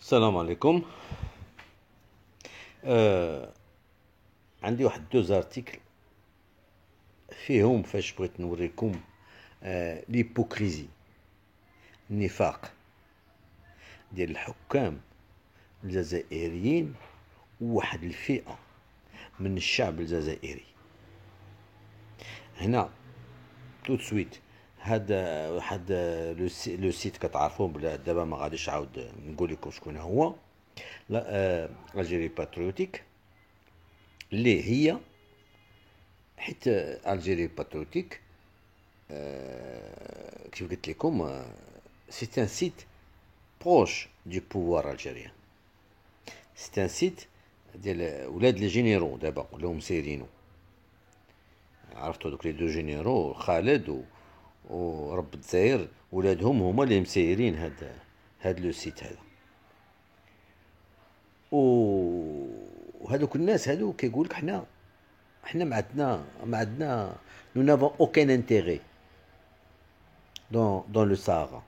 السلام عليكم. عندي واحد دوز ارتيكل فيهم فاش بغيت نوريكم ليبوكريزي، النفاق ديال الحكام الجزائريين وواحد الفئة من الشعب الجزائري. هنا تو سويت هاد لو سيت كتعرفوه بلا دابا ما غاديش نعاود نقول لكم شكون هو. الجيري باتريوتيك اللي هي حيت الجيري باتريوتيك كيف قلت لكم سي ان سيت بروش دو بوفوار الجيريان. سي ان سيت ديال ولاد لي جينيرو دابا ولاو مسيرينو. عرفتوا دوك لي دو جينيرو خالد ورب الجزائر ولادهم هما اللي مسيرين هاد لو سيت هذا. وهذوك الناس هذو كيقول لك حنا ما عندنا nous n'avons aucun intérêt dans le Sahara.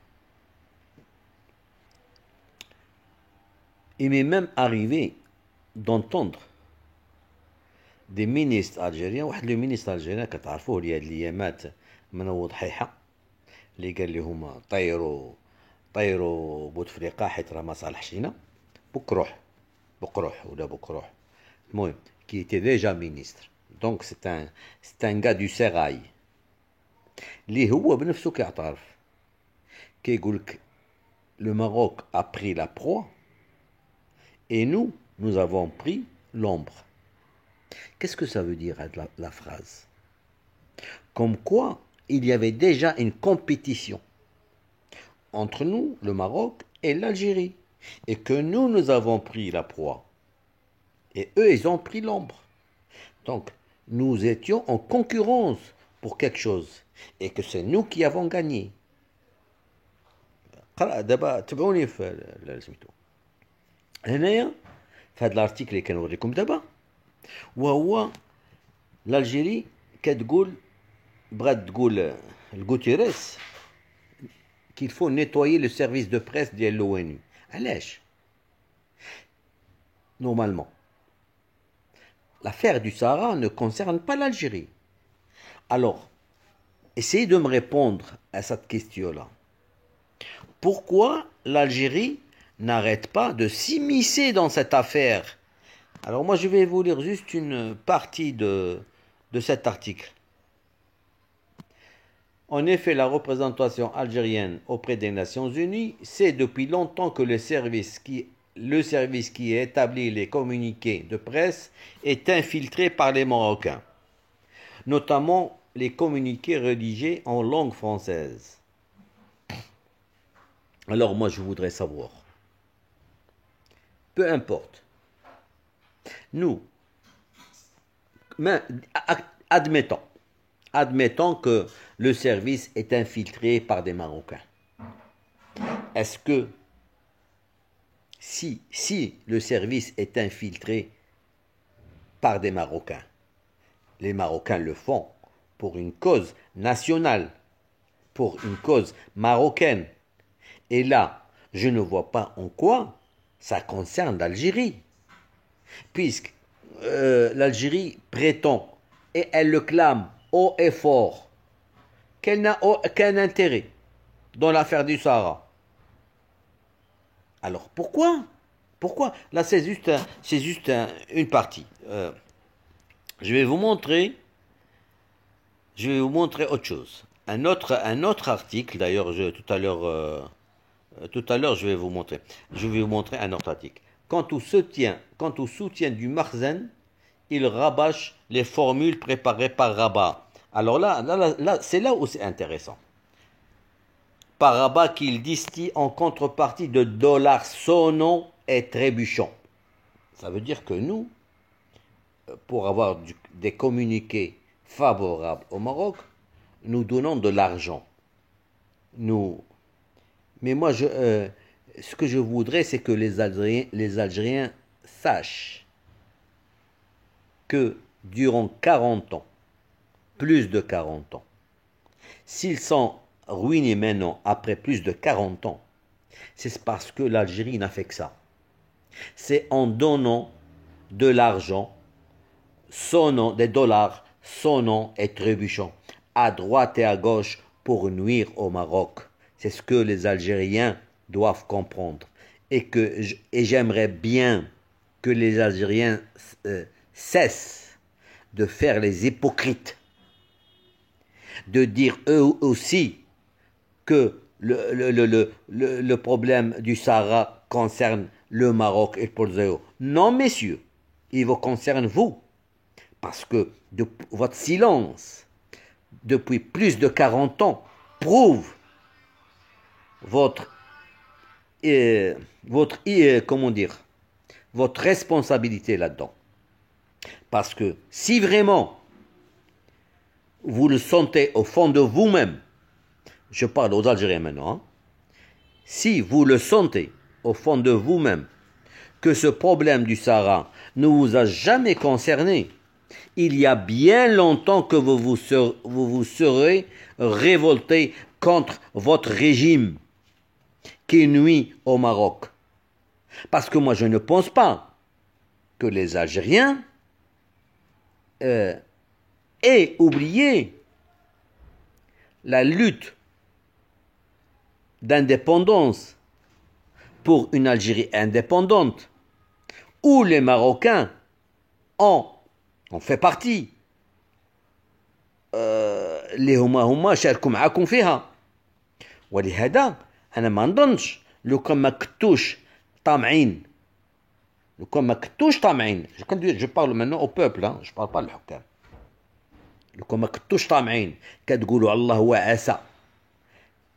Il m'est même arrivé d'entendre des ministres algériens. واحد لو مينيستر الجيريان كتعرفوه اللي هاد الايامات منوض حيحه اللي قال لهم طيروا بوتفليقه حيت راه ما صالحش لينا. بقروح ولا بكروح المهم qui était déjà ministre. Donc c'est un gars du Serail اللي هو بنفسه كيعترف كيقولك le Maroc a pris la proie et nous avons pris l'ombre. Qu'est-ce que ça veut dire la phrase? Comme quoi il y avait déjà une compétition entre nous, le Maroc et l'Algérie, et que nous avons pris la proie et eux ils ont pris l'ombre. Donc nous étions en concurrence pour quelque chose et que c'est nous qui avons gagné. دابا تبعوني في سميتو هنايا في هذا الارتيكل اللي كنوريكم دابا، وهو الجيري كتقول بغات تقول الغوتيريس qu'il faut nettoyer le service de presse ديال l'ONU. علاش؟ Normalement, l'affaire du Sahara ne concerne pas l'Algérie. Alors, essayez de me répondre à cette question-là. Pourquoi l'Algérie n'arrête pas de s'immiscer dans cette affaire? Alors moi, je vais vous lire juste une partie de cet article. En effet, la représentation algérienne auprès des Nations Unies sait depuis longtemps que le service qui établit les communiqués de presse est infiltré par les Marocains, notamment les communiqués rédigés en langue française. Alors moi, je voudrais savoir, peu importe, nous, admettons que le service est infiltré par des Marocains. Est-ce que si le service est infiltré par des Marocains, les Marocains le font pour une cause nationale, pour une cause marocaine, et là, je ne vois pas en quoi ça concerne l'Algérie, puisque l'Algérie prétend, et elle le clame haut et fort, qu'elle n'a aucun intérêt dans l'affaire du Sahara. Alors pourquoi Là c'est juste une partie. Je vais vous montrer autre chose. Un autre article, d'ailleurs tout à l'heure je vais vous montrer un autre article. Quant au soutien du Marzen, il rabâche les formules préparées par Rabat. Alors là c'est là où c'est intéressant. Par Rabat qu'il distille en contrepartie de dollars sonnants et trébuchants. Ça veut dire que nous, pour avoir des communiqués favorables au Maroc, nous donnons de l'argent. Mais moi, ce que je voudrais, c'est que les Algériens sachent que durant 40 ans, plus de 40 ans, s'ils sont ruinés maintenant après plus de 40 ans, c'est parce que l'Algérie n'a fait que ça. C'est en donnant de l'argent, sonnant des dollars, sonnant et trébuchant, à droite et à gauche pour nuire au Maroc. C'est ce que les Algériens doivent comprendre. Et j'aimerais bien que les Algériens cessent de faire les hypocrites, de dire eux aussi que le problème du Sahara concerne le Maroc et le Polisario. Non, messieurs, il vous concerne vous. Parce que votre silence, depuis plus de 40 ans, prouve comment dire, votre responsabilité là-dedans. Parce que si vraiment vous le sentez au fond de vous-même, je parle aux Algériens maintenant, hein, si vous le sentez au fond de vous-même que ce problème du Sahara ne vous a jamais concerné, il y a bien longtemps que vous vous serez révolté contre votre régime qui nuit au Maroc. Parce que moi, je ne pense pas que les Algériens aient oublié la lutte d'indépendance pour une Algérie indépendante, où les Marocains ont fait partie. اللي هما شاركوا معاكم فيها. ولهذا أنا ما نظنش لو كان ما كنتوش طامعين je parle maintenant au peuple, hein, je parle pas للحكام. لو كان ما كنتوش طامعين كتقولوا الله هو عسى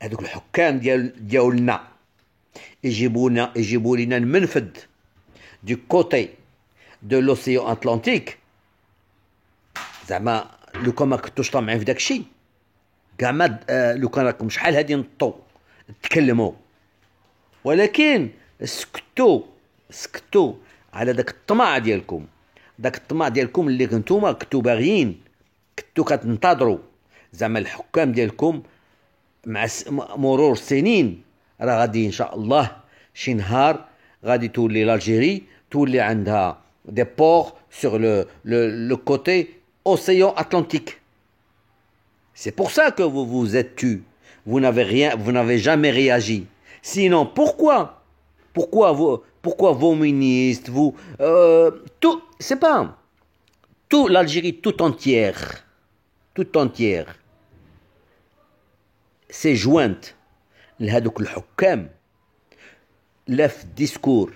هذوك الحكام ديالنا يجيبوا لنا المنفذ du côté de l'océan Atlantique. زعما لو كان ما كنتوش طامعين في داك الشيء كاع ما لو كان راكم شحال هادي نطوا تكلموا، ولكن سكتوا على داك الطمع ديالكم، اللي كنتوما كنتو باغيين، كنتو كتنتظروا زعما الحكام ديالكم مع مرور السنين راه غادي ان شاء الله شي نهار غادي تولي l'Algérie تولي عندها des ports sur le côté océan Atlantique. C'est pour ça que vous vous êtes tu. Vous n'avez jamais réagi. Sinon, pourquoi vos ministres, tout, c'est pas tout l'Algérie tout entière s'est jointe لهذوك الحكام لا في الديسكور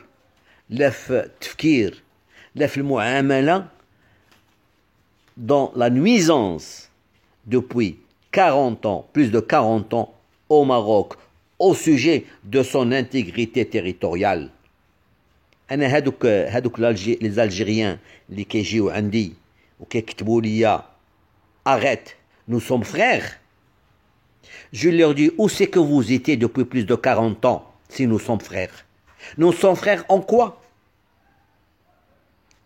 لا في التفكير لا في المعاملة dans la nuisance depuis 40 ans, plus de 40 ans au Maroc au sujet de son intégrité territoriale. أنا هادوك les Algériens اللي كيجيو عندي وكيكتبوا لي arrête, nous sommes frères. Je leur dis où c'est que vous étiez depuis plus de 40 ans si nous sommes frères. Nous sommes frères en quoi?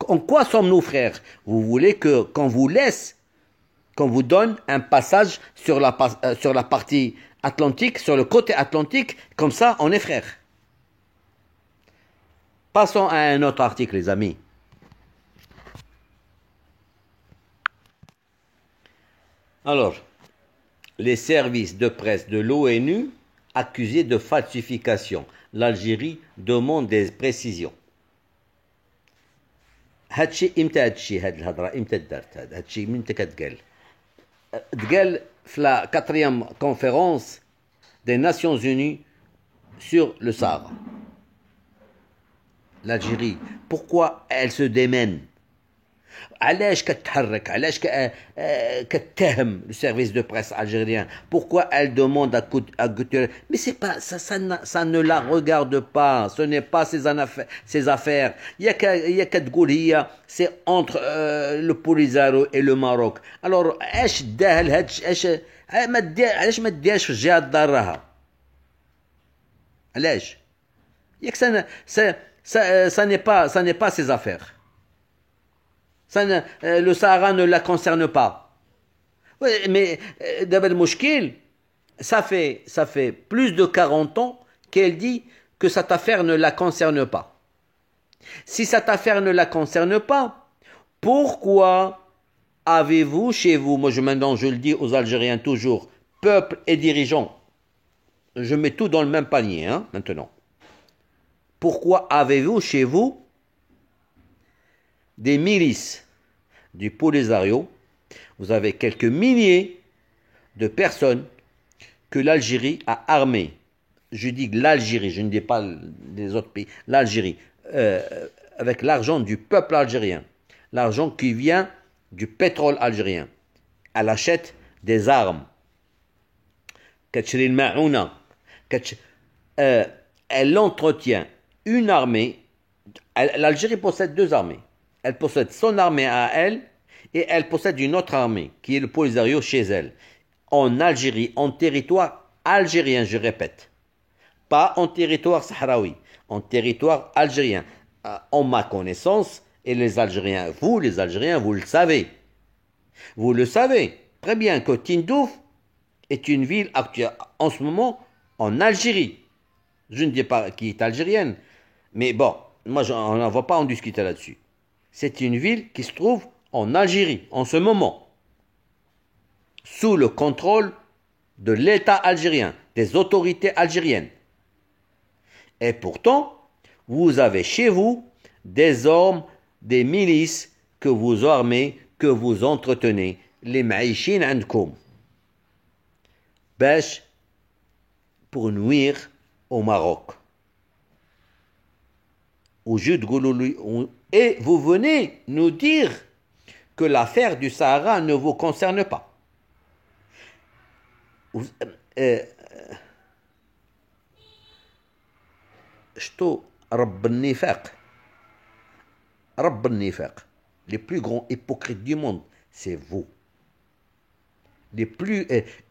En quoi sommes-nous frères? Vous voulez qu'on vous laisse, qu'on vous donne un passage sur la partie atlantique, sur le côté atlantique, comme ça on est frères. Passons à un autre article, les amis. Alors, les services de presse de l'ONU accusés de falsification. L'Algérie demande des précisions. هادشي امتى هاد الهضره امتى دارت هادشي امتى كتقال تقال في لا 4e conférence des Nations Unies sur le Sahara. L'Algérie, pourquoi elle se démène? علاش كتحرك؟ علاش كتهم le service de presse algérien? Pourquoi elle demande à Guterres? Mais c'est pas ça ne la regarde pas, ce n'est pas ses affaires. Il y a كتقول هي c'est entre le Polisario et le Maroc. Alors اش داه لهادشي علاش ما ديرش في الجهه ضارها؟ علاش؟ ياك ça n'est pas ses affaires. Le Sahara ne la concerne pas. Oui, mais d'abord le mushkil, ça fait plus de 40 ans qu'elle dit que cette affaire ne la concerne pas. Si cette affaire ne la concerne pas, pourquoi avez-vous chez vous, moi maintenant je le dis aux Algériens toujours, peuple et dirigeants, je mets tout dans le même panier, hein, maintenant. Pourquoi avez-vous chez vous des milices du Polisario? Vous avez quelques milliers de personnes que l'Algérie a armées. Je dis l'Algérie, je ne dis pas les autres pays, l'Algérie, avec l'argent du peuple algérien, l'argent qui vient du pétrole algérien. Elle achète des armes. Elle entretient une armée. L'Algérie possède deux armées. Elle possède son armée à elle et elle possède une autre armée qui est le Polisario chez elle. En Algérie, en territoire algérien, je répète. Pas en territoire sahraoui, en territoire algérien. En ma connaissance, et les Algériens, vous le savez. Vous le savez très bien que Tindouf est une ville actuelle, en ce moment, en Algérie. Je ne dis pas qui est algérienne, mais bon, moi, on n'en va pas en discuter là-dessus. C'est une ville qui se trouve en Algérie, en ce moment, sous le contrôle de l'État algérien, des autorités algériennes. Et pourtant, vous avez chez vous des hommes, des milices que vous armez, que vous entretenez, les maïchines عندكم, باش pour nuire au Maroc. Et vous venez nous dire que l'affaire du Sahara ne vous concerne pas. شتو رب النفاق رب النفاق. Les plus grands hypocrites du monde, c'est vous.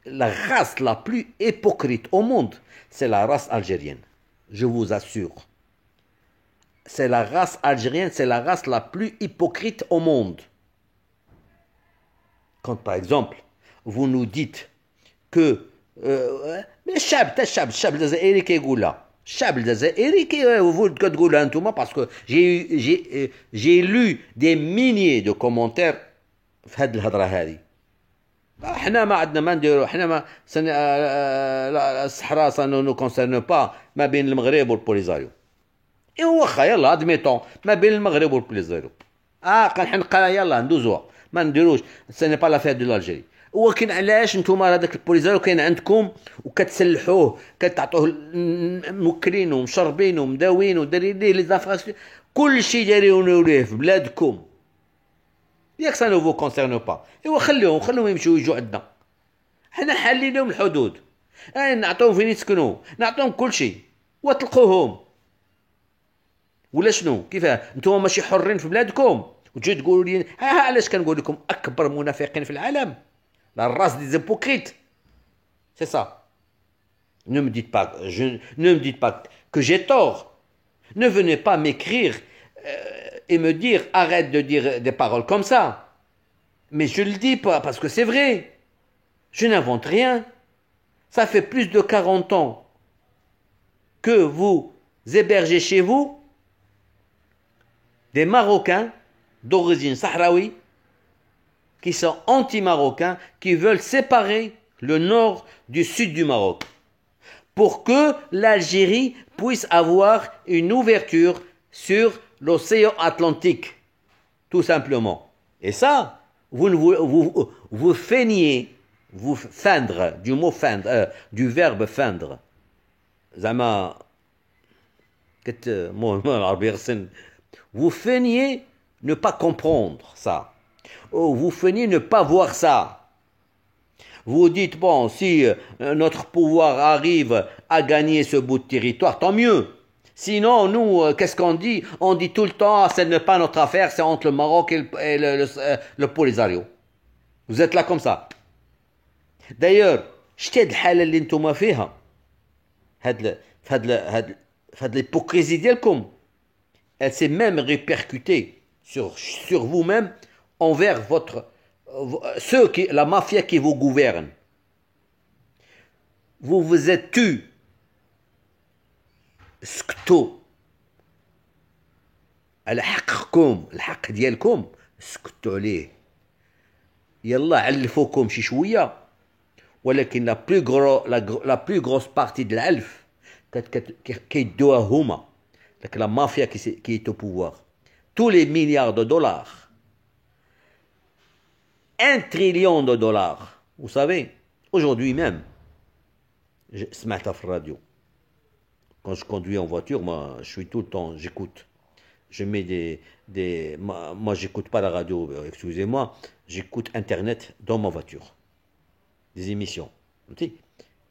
La race la plus hypocrite au monde, c'est la race algérienne. Je vous assure. C'est la race algérienne, c'est la race la plus hypocrite au monde. Quand par exemple, vous nous dites que الشعب الجزائري كيقول لا الشعب الجزائري كتقولها انتوما باسكو j'ai lu des milliers de commentaires في هذه الهضره هذه. حنا ما عندنا ما نديرو حنا ما الصحراء سا نو كونسيرن با ما بين المغرب والبوليزاريو. ايوا واخا يلا ادميتون ما بين المغرب والبوليزاريو كنحنقها يلا ندوزوها ما نديروش سي ني با لافير دو لالجيري. ولكن علاش نتوما هذاك البوليزاريو كاين عندكم وكتسلحوه كتعطوه موكلين ومشربين ومداوين ودايرين ليه لي زافاس كلشي دايرين ليه في بلادكم ياك سا نو فو كونسيرن با. ايوا خليهم يمشيو يجوا عندنا حنا حالين لهم الحدود نعطيهم فين يسكنوا نعطيهم كلشي وتلقوهم ولا شنو كيفاه نتوما ماشي حرين في بلادكم وتجي تقولوا لي علاش كنقول لكم اكبر منافقين في العالم la race des hypocrites. C'est ça. Ne me dites pas que j'ai tort. Ne venez pas m'écrire et me dire arrête de dire des paroles comme ça. Mais je le dis pas parce que c'est vrai. Je n'invente rien. Ça fait plus de 40 ans que vous hébergez chez vous des Marocains d'origine sahraoui qui sont anti-marocains, qui veulent séparer le nord du sud du Maroc, pour que l'Algérie puisse avoir une ouverture sur l'océan Atlantique, tout simplement. Et ça, vous feignez, vous feindre, du mot feindre, du verbe feindre. Zama, vous feignez ne pas comprendre ça. Vous feignez ne pas voir ça. Vous dites, bon, si notre pouvoir arrive à gagner ce bout de territoire, tant mieux. Sinon, nous, qu'est-ce qu'on dit? On dit tout le temps, ce n'est pas notre affaire, c'est entre le Maroc et le Polisario. Vous êtes là comme ça. D'ailleurs, شتي هاد الحالة اللي نتوما فيها هاد l'hypocrisie ديالكم, elle s'est même répercutée sur vous-même envers la mafia qui vous gouverne. Vous vous êtes tu, skto. على حقكم، الحق ديالكم سكتوا عليه. يلا علفوكم شي شويه، ولكن لا بلو غروس بارتي د العلف كيدوها هما داك لا مافيا qui est au pouvoir. Tous les milliards de dollars, 1 trillion de dollars. Vous savez, aujourd'hui même, سمعتها في الراديو. Quand je conduis en voiture, moi, je suis tout le temps, j'écoute. Je mets moi, j'écoute pas la radio, excusez-moi, j'écoute Internet dans ma voiture. Des émissions.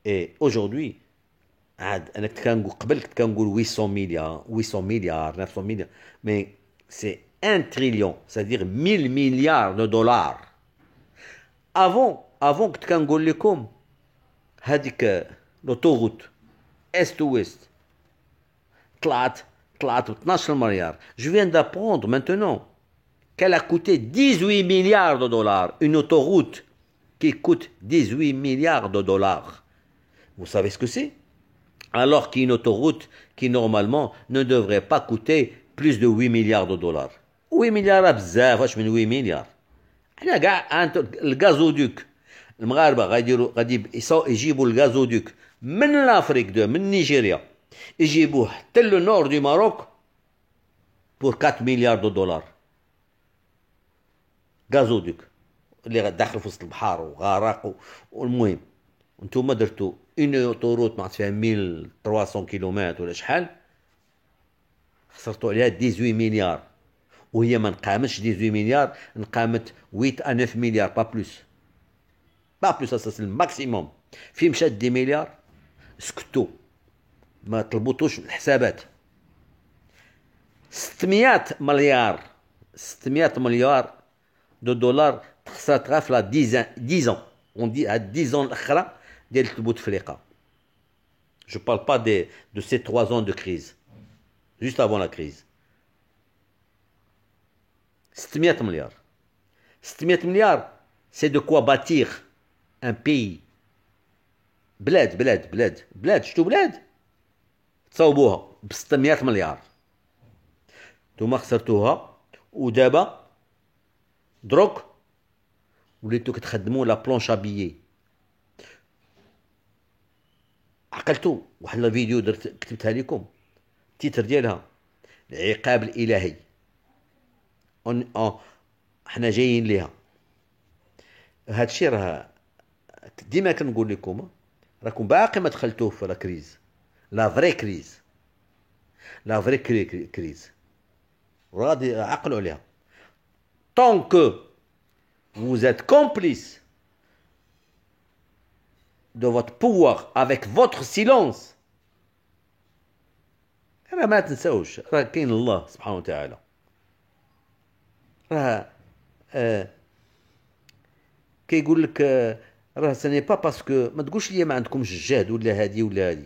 Et aujourd'hui, قبل كنت كنقول 800 milliards, 800 milliards, 900 milliards, mais c'est 1 trillion, c'est-à-dire 1000 milliards de dollars. Avant كنت كنقول لكم هذيك l'autoroute est ouest طلعت ب 12 milliards. Je viens d'apprendre maintenant qu'elle a coûté 18 milliards de dollars. Une autoroute qui coûte 18 milliards de dollars. Vous savez ce que c'est? Alors qu'une autoroute qui normalement ne devrait pas coûter plus de 8 milliards de dollars. 8 milliards بزاف، واش من 8 مليار؟ حنا كاع الغازودوك المغاربه غادي يجيبوا الغازودوك من لافريك من نيجيريا، يجيبوه حتى لو نور دو ماروك بور 4 مليار دو دولار. غازودوك اللي داخل في وسط البحر وغرق والمهم نتوما درتو اون اوتوروت ما عرفت فيها 1300 كيلومتر ولا شحال، خسرتوا عليها 18 مليار، وهي ما نقامتش 18 مليار، نقامت 8 à 9 مليار با بلوس. با بلوس، اساس الماكسيموم. فين مشات 10 مليار؟ سكتوا ما طلبوتوش الحسابات. 600 مليار 600 مليار دو دولار خسرتها في لا 10 ans. On dit هاد 10 ans الاخرى ديال بوتفليقه. Je parle pas de ces 3 ans de crise. Juste avant la crise. 600 مليار. 600 مليار c'est de quoi bâtir un pays. بلاد شتو بلاد تصاوبوها ب 600 مليار. نتوما خسرتوها، ودابا دروك وليتو كتخدموا لا بلونش ابيي. عقلتو واحد لا فيديو كتبتها لكم، التيتر ديالها العقاب الالهي. حنا جايين ليها. هادشي راه ديما كنقول لكم راكم باقي ما دخلتوه في لا كريز، لا فري كريز، لا فري كريز. غادي عقلوا عليها. tant que vous êtes complice de votre pouvoir avec votre silence، راه ما تنساوش راه كاين الله سبحانه وتعالى. راه كيقول لك راه ساني با باسكو ما تقولش لي ما عندكمش الجهد ولا هادي ولا هادي.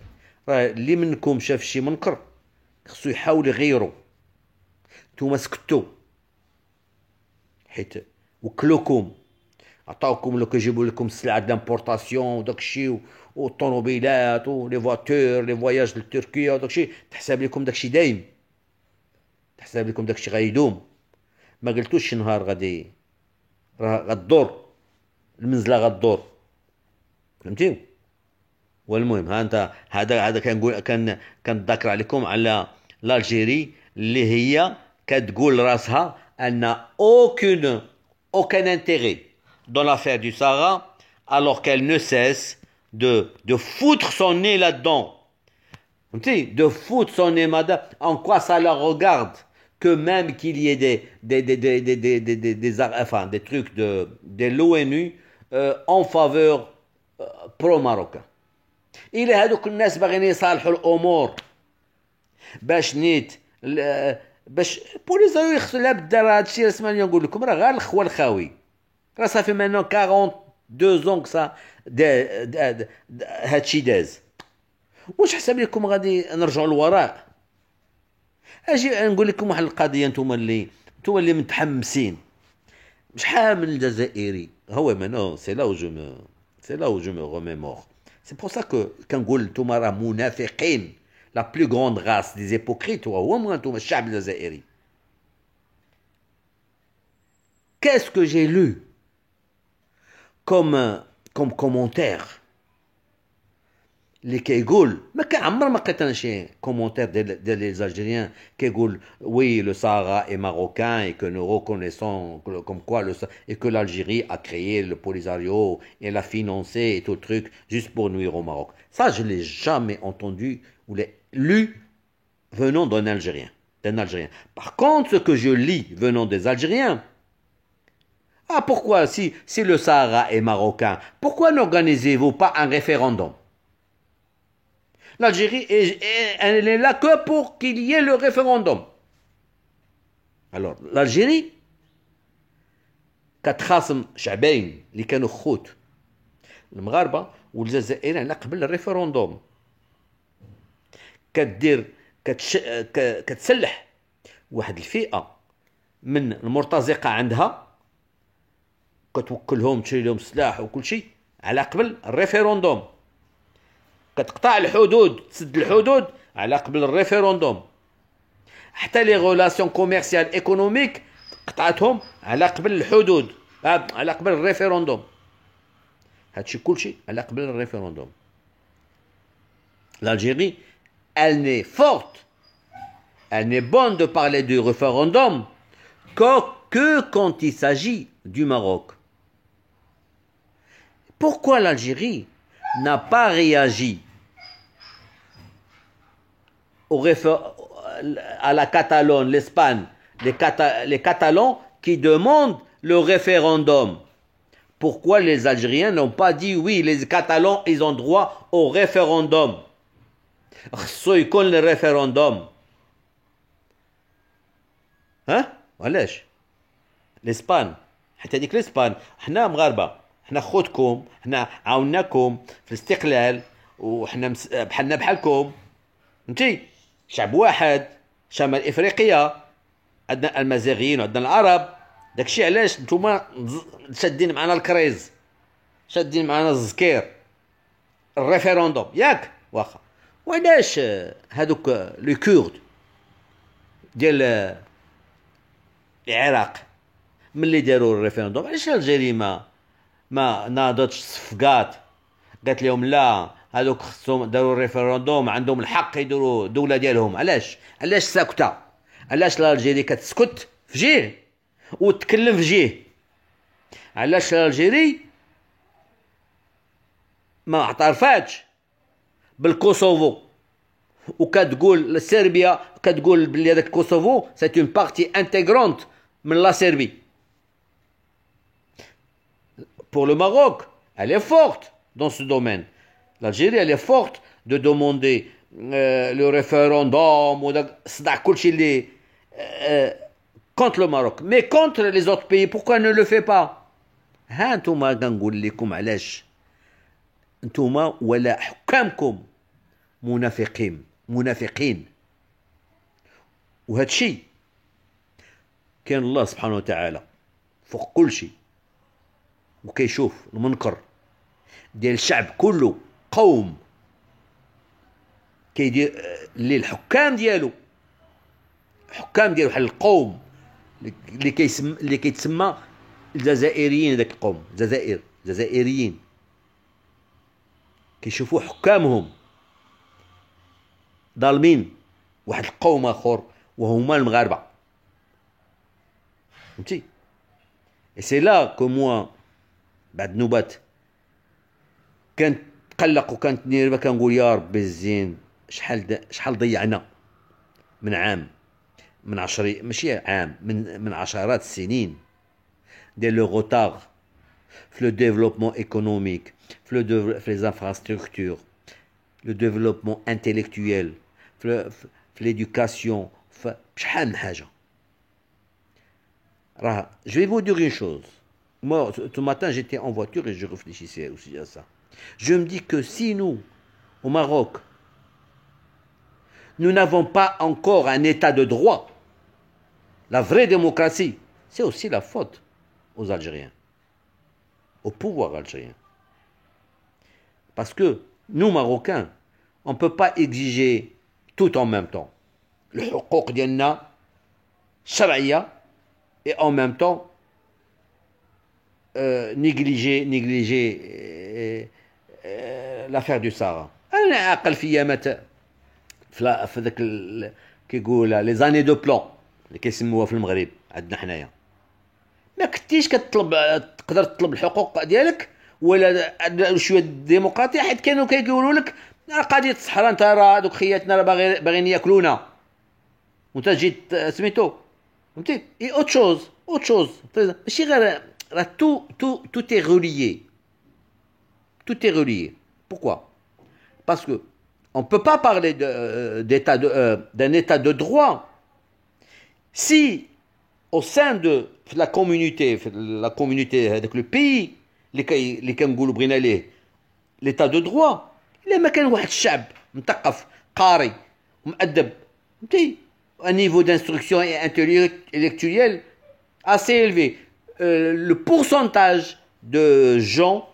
راه اللي منكم شاف شي منكر خصو يحاول يغيرو. نتوما سكتوا حيت وكلوكم، عطاوكم لو كيجيبوا لكم السلعه دامبورطاسيون وداكشي والطوموبيلات ولي فواتور لي فواياج لتركيا وداكشي، تحسب لكم داكشي دايم، تحسب لكم داكشي غيدوم. ما قلتوش شي نهار غادي راه غدور المنزله غدور، فهمتي؟ والمهم ها انت هذا كنقول كنذكر عليكم على l'Algérie اللي هي كتقول راسها ان aucun intérêt dans l'affaire du Sahara, alors qu'elle ne cesse de foutre son nez là-dedans. De foutre son nez là-dedans. En quoi ça la regarde que même qu'il y ait des trucs de l'ONU en faveur pro-marocain. إلى هذوك الناس باغيين يصالحوا الأمور باش نيت باش بوليزاريو يخصو لا بدا راه هادشي اسمعني نقول لكم راه غير الخوال الخاوي. راه صافي مانو 42 زون كسا هادشي داز. واش حسب لكم غادي نرجعوا للوراء؟ اجي نقول لكم واحد القضيه. نتوما اللي متحمسين شحال من الجزائري هو مانو سي لا où je me remémore. C'est pour ça que كنقول نتوما راه منافقين. La plus grande race des hypocrites هو نتوما الشعب الجزائري. qu'est-ce que j'ai lu comme commentaire اللي كيقول ما كنعمر ما قريت انا شي كومونتير ديال لي Algériens كيقول oui le Sahara est marocain et que nous reconnaissons comme quoi et que l'Algérie a créé le Polisario et l'a financé et tout le truc juste pour nuire au Maroc. Ça je l'ai jamais entendu ou l'ai lu venant d'un Algérien. Par contre ce que je lis venant des Algériens, ah pourquoi si le Sahara est marocain, pourquoi n'organisez-vous pas un référendum? L'Algérie, elle est là que pour qu'il y ait le référendum. Alors, l'Algérie, كتخاصم شعبين اللي كانوا خوت المغاربة والجزائريين على قبل الريفرندوم. كتسلح واحد الفئة من المرتزقة عندها، كتوكلهم تشري لهم السلاح وكل شيء على قبل الريفرندوم. كتقطع الحدود، تسد الحدود على قبل الريفرندوم. حتى لي غولاسيون كوميرسيال ايكونوميك قطعتهم على قبل الحدود، على قبل الريفرندوم. هادشي كلشي على قبل الريفرندوم. L'Algérie, elle n'est forte, elle n'est bonne de parler du référendum que quand il s'agit du Maroc. Pourquoi l'Algérie n'a pas réagi à la Catalogne, l'Espagne, les Catalans qui demandent le référendum? Pourquoi les Algériens n'ont pas dit oui, les Catalans, ils ont droit au référendum? خصو يكون le référendum. علاش؟ l'Espagne حتى ديك l'Espagne حنا مغاربة، حنا خوتكم، حنا عاوناكم في الاستقلال وحنا بحالنا بحالكم، فهمتي؟ شعب واحد، شمال افريقيا، عندنا المازيغيين وعندنا العرب. داكشي علاش نتوما شادين معنا الكريز، شادين معنا الزكير، الريفيروندوم ياك واخا. وعلاش هادوك لي كورد ديال العراق ملي داروا الريفيروندوم، علاش الجيري ما ناضتش صفقات قالت لهم لا هذوك خصهم داروا الريفيروندوم عندهم الحق يديروا دوله ديالهم؟ علاش ساكته؟ علاش الجيري كتسكت في جهه وتتكلم في جهه؟ علاش الجيري ما اعترفاتش بالكوسوفو وكتقول سربيا كتقول بلي هذاك الكوسوفو سي اون بارتي انتيغرونت من لا سيربي؟ Pour le Maroc, elle est forte dans ce domaine. L'Algérie, elle est forte de demander le référendum ou contre le Maroc. Mais contre les autres pays, pourquoi elle ne le fait pas? هانتوما كنقول لكم علاش انتوما ولا حكامكم منافقين. وهذا الشيء كان الله سبحانه وتعالى فوق كل شيء وكيشوف المنكر ديال الشعب كله، قوم كيدير اللي الحكام ديالو بحال القوم اللي كيتسمى الجزائريين. داك القوم جزائريين كيشوفوا حكامهم ظالمين واحد القوم اخر وهما المغاربه، فهمتي؟ Et c'est là que moi بعد نوبات كنتقلق وكنتنرفز، كنقول يا ربي الزين شحال ضيعنا من عام، من 10 ماشي عام، من عشرات السنين ديال لو غوتار في لو ديفلوبمون ايكونوميك، في لي انفراستركتور، لو ديفلوبمون انتيليكتويل، في ليدوكاسيون، بشحال من حاجه. راه je vais vous dire une chose. Moi, ce matin, j'étais en voiture et je réfléchissais aussi à ça. Je me dis que si nous, au Maroc, nous n'avons pas encore un état de droit, la vraie démocratie, c'est aussi la faute aux Algériens, au pouvoir algérien. Parce que nous, Marocains, on ne peut pas exiger tout en même temps. Le حقوق ديالنا شرعية et en même temps négliger l'affaire du Sahara. انا عاقل في ايامات في ذاك كيقول لي زاني دو بلان اللي كيسموها في المغرب عندنا حنايا. ما كنتيش كتطلب تقدر تطلب الحقوق ديالك ولا شويه ديمقراطيه، حيت كانوا كيقولوا لك قضيه الصحراء، انت راه دوك خياتنا راه باغيين ياكلونا وانت جيت سميتو فهمتي. اي اوت شوز ماشي غير راه تو تي relié. Tout est relié. Pourquoi? Parce que on ne peut pas parler d'un état de droit si au sein de la communauté avec le pays اللي كنقولوا بغينا ليه l'état de droit، الا ما كان واحد الشعب مثقف قاري ومؤدب فهمتي un niveau d'instruction et intellectuel assez élevé, le pourcentage de gens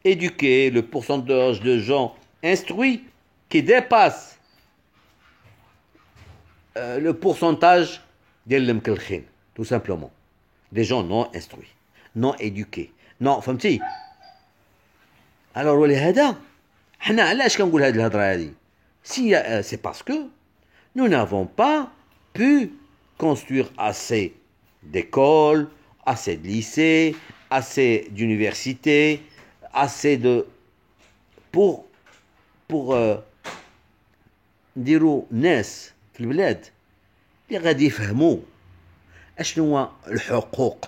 éduqués, le pourcentage de gens instruits qui dépasse le pourcentage ديال المكلخين tout simplement, des gens non instruits, non éduqués, non فهمتي. alors ولهذا حنا علاش كنقول هذه الهضره هذه؟ c'est parce que nous n'avons pas pu construire assez d'écoles, assez de lycées, assez d'universités, assez de pour نديروا ناس في البلاد اللي غادي يفهموا اشنو هو الحقوق،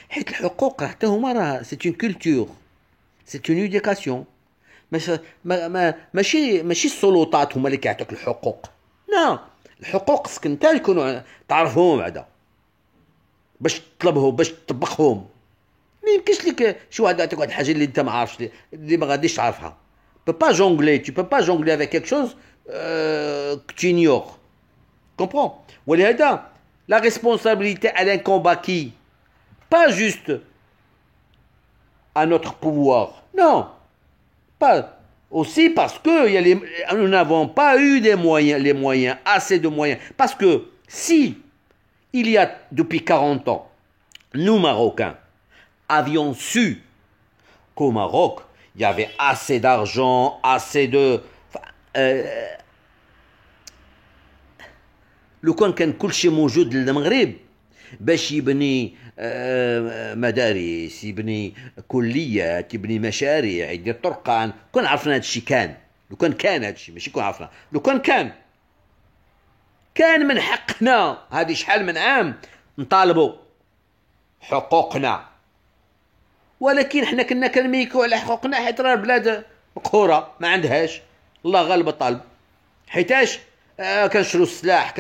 حيت الحقوق حتى هما راه سي اون كولتور، سي اون ايديوكاسيون. ماشي السلطات هما اللي كيعطيوك الحقوق، لا الحقوق خصك انت يكونوا تعرفهم بعدا باش تطلبهم باش تطبقهم. ما يمكنش لك شي واحد يعطيك واحد الحاجه اللي انت ما عارفش اللي ما غاديش تعرفها. tu peux pas jongler avec quelque chose que tu ignores. comprends. ولهذا la responsabilité elle incombe à qui? pas juste à notre pouvoir, non, pas aussi parce que nous n'avons pas eu les moyens, assez de moyens. Parce que si il y a depuis 40 ans, nous Marocains avions su qu'au Maroc il y avait assez d'argent, assez de لو كان كلشي موجود للمغرب باش يبني مدارس، يبني كليات، يبني مشاريع، يدير طرقان، كون عرفنا هذا الشيء لو كان هذا الشيء ماشي كون عرفنا، لو كان من حقنا هذه شحال من عام نطالبوا حقوقنا. ولكن حنا كنا كنميكوا على حقوقنا حيت راه البلاد مقهوره ما عندهاش، الله غالب الطالب. حيتاش كنشرو السلاح،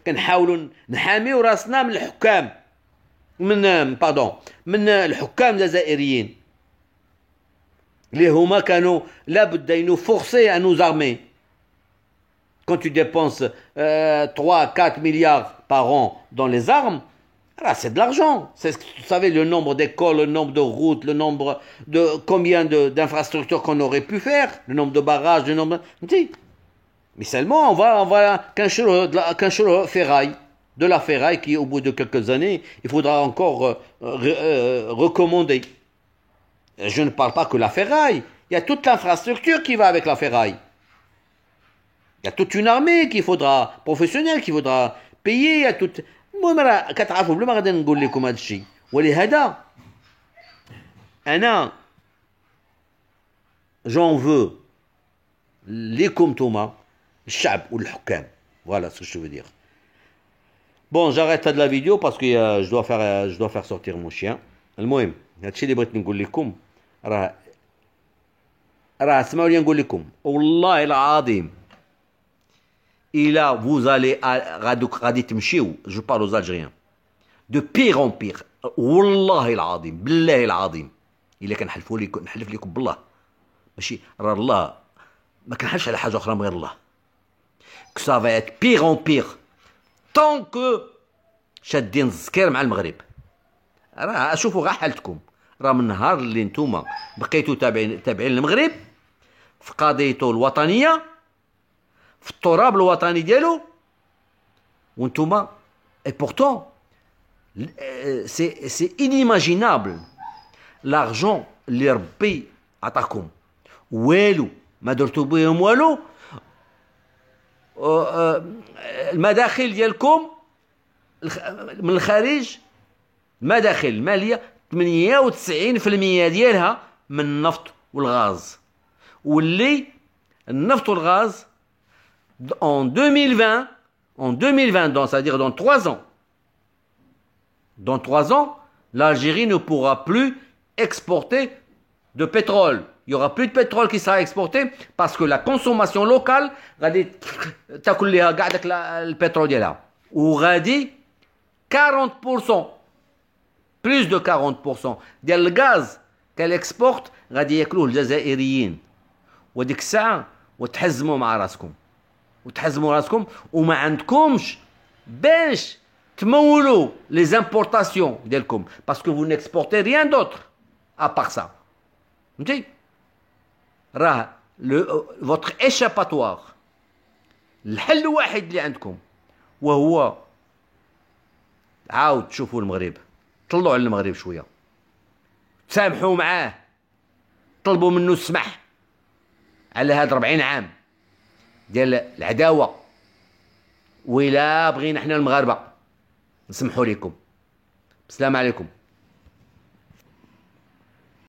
كنحاولوا نحاميو راسنا من الحكام، من الحكام الجزائريين اللي هما كانوا لابد ينو فورسي à nous armer. quand tu dépenses 3-4 milliards par an dans les armes, là c'est de l'argent. Vous savez le nombre d'écoles, le nombre de routes, le nombre de combien d'infrastructures qu'on aurait pu faire, le nombre de barrages, le nombre mais seulement on va qu'un ferraille, de la ferraille qui au bout de quelques années il faudra encore recommander. Je ne parle pas que la ferraille, il y a toute l'infrastructure qui va avec la ferraille. Il y a toute une armée qu'il faudra professionnelle qu'il faudra payer. Il y a toute المهم راه كتعرفوا بلا ما غادي نقول لكم هذا الشيء. ولهذا انا j'en veux ليكم نتوما الشعب والحكام. Voilà ce que je veux dire. Bon, j'arrête de la vidéo parce que je dois faire sortir mon chien. المهم هادشي اللي بغيت نقول لكم راه اسمعوا لي نقول لكم والله العظيم إلا vous allez غادي تمشيو je parle aux Algériens de pire en pire والله العظيم بالله العظيم إلا كنحلف لكم بالله ماشي راه الله ما كنحلفش على حاجة أخرى من غير الله que ça va être pire en pire tant que شادين الزكير مع المغرب. راه اشوفوا غا حالتكم، راه من النهار اللي نتوما بقيتوا تابعين المغرب في قضيته الوطنيه في التراب الوطني ديالو وانتوما اي بورتون سي inimaginable. l'argent اللي ربي عطاكم والو ما درتو بهم والو. المداخل ديالكم من الخارج، المداخل الماليه 98% ديالها من النفط والغاز، واللي النفط والغاز en 2020 donc c'est-à-dire dans 3 ans, l'Algérie ne pourra plus exporter de pétrole. Il n'y aura plus de pétrole qui sera exporté parce que la consommation locale غادي تاكل ليها كاع داك البترول ديالها، وغادي 40% plus de 40% ديال الغاز qu'elle exporte غادي ياكلوه الجزائريين. وديك الساعه وتحزموا مع راسكم وما عندكمش باش تمولوا les importations ديالكم parce que vous n'exportez rien d'autre à part ça. فهمتي؟ راه votre échappatoire، الحل الواحد اللي عندكم وهو عاود تشوفوا المغرب، طلعوا على المغرب شويه، تسامحوا معاه، طلبوا منه السمح على هاد 40 عام ديال العداوه، وإلا بغينا حنا المغاربه نسمحوا لكم. السلام عليكم.